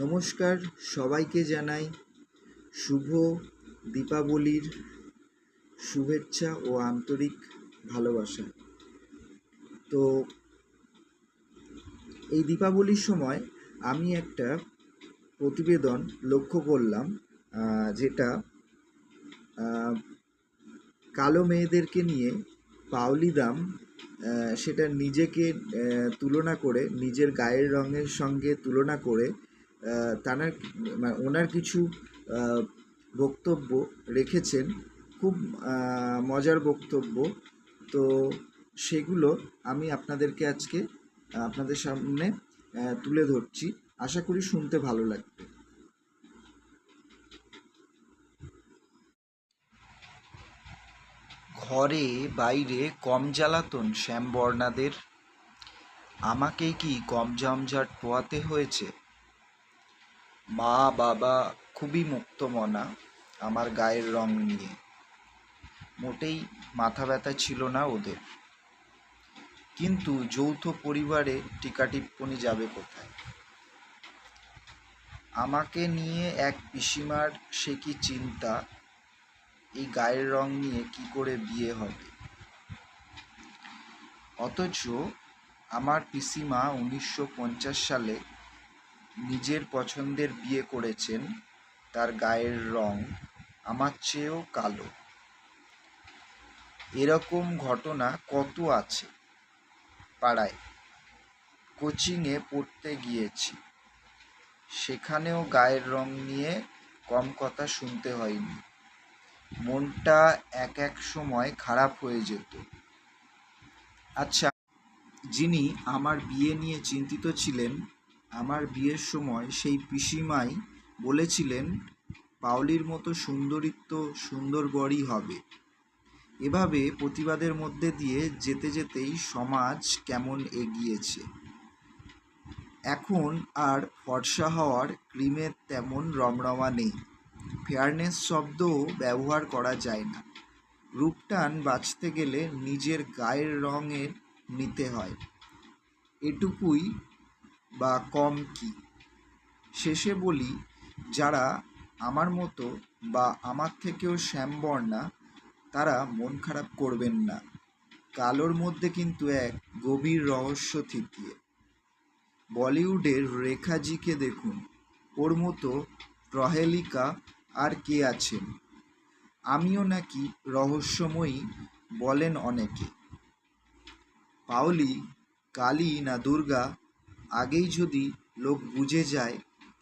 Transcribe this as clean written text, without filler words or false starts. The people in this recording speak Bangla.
নমস্কার, সবাইকে জানাই শুভ দীপাবলির শুভেচ্ছা ও আন্তরিক ভালোবাসা। তো এই দীপাবলির সময় আমি একটা প্রতিবেদন লক্ষ্য করলাম, যেটা কালো মেয়েদেরকে নিয়ে পাওলি দাম সেটা নিজেকে তুলনা করে, নিজের গায়ের রঙের সঙ্গে তুলনা করে ওনার কিছু বক্তব্য রেখেছেন, খুব মজার বক্তব্য। তো সেগুলো আমি আপনাদেরকে আজকে আপনাদের সামনে তুলে ধরছি, আশা করি শুনতে ভালো লাগবে। ঘরে বাইরে কম জ্বালাতন শ্যামবর্ণাদের, আমাকেই কি কম জঞ্জাট পোহাতে হয়েছে? মা বাবা খুবই মুক্তমনা আমার গায়ের রং নিয়ে, মোটেই মাথা ব্যথা ছিল না ওদের। কিন্তু যৌথ পরিবারে টিকাটিপ্পনি যাবে কোথায়? আমাকে নিয়ে এক পিসিমার সে কি চিন্তা, এই গায়ের রং নিয়ে কি করে বিয়ে হবে। অথচ আমার পিসিমা 1950 সালে নিজের পছন্দের বিয়ে করেছেন, তার গায়ের রং আমার চেয়েও কালো। এরকম ঘটনা কত আছে পাড়ায়। কোচিংয়ে পড়তে গিয়েছি, সেখানেও গায়ের রং নিয়ে কম কথা শুনতে হয়নি। মনটা এক এক সময় খারাপ হয়ে যেত। আচ্ছা, যিনি আমার বিয়ে নিয়ে চিন্তিত ছিলেন, আমার বিয়ের সময় সেই পিসিমাই বলেছিলেন পাওলির মতো সুন্দরী তো সুন্দর বরই হবে। এভাবে প্রতিবাদের মধ্যে দিয়ে যেতে যেতেই সমাজ কেমন এগিয়েছে। এখন আর ফর্সা হওয়ার ক্রিমের তেমন রমরমা নেই, ফেয়ারনেস শব্দও ব্যবহার করা যায় না। রূপটান বাঁচতে গেলে নিজের গায়ের রঙের নিতে হয়, এটুকুই বা কম কি। শেষে বলি, যারা আমার মতো বা আমার থেকেও শ্যামবর্ণা, তারা মন খারাপ করবেন না। কালোর মধ্যে কিন্তু এক গভীর রহস্য থিতিয়ে। বলিউডের রেখাজিকে দেখুন, ওর মতো প্রহেলিকা আর কে আছেন? আমিও নাকি রহস্যময়ী বলেন অনেকে। পাওলি কালী না দুর্গা আগেই যদি লোক বুঝে যায়,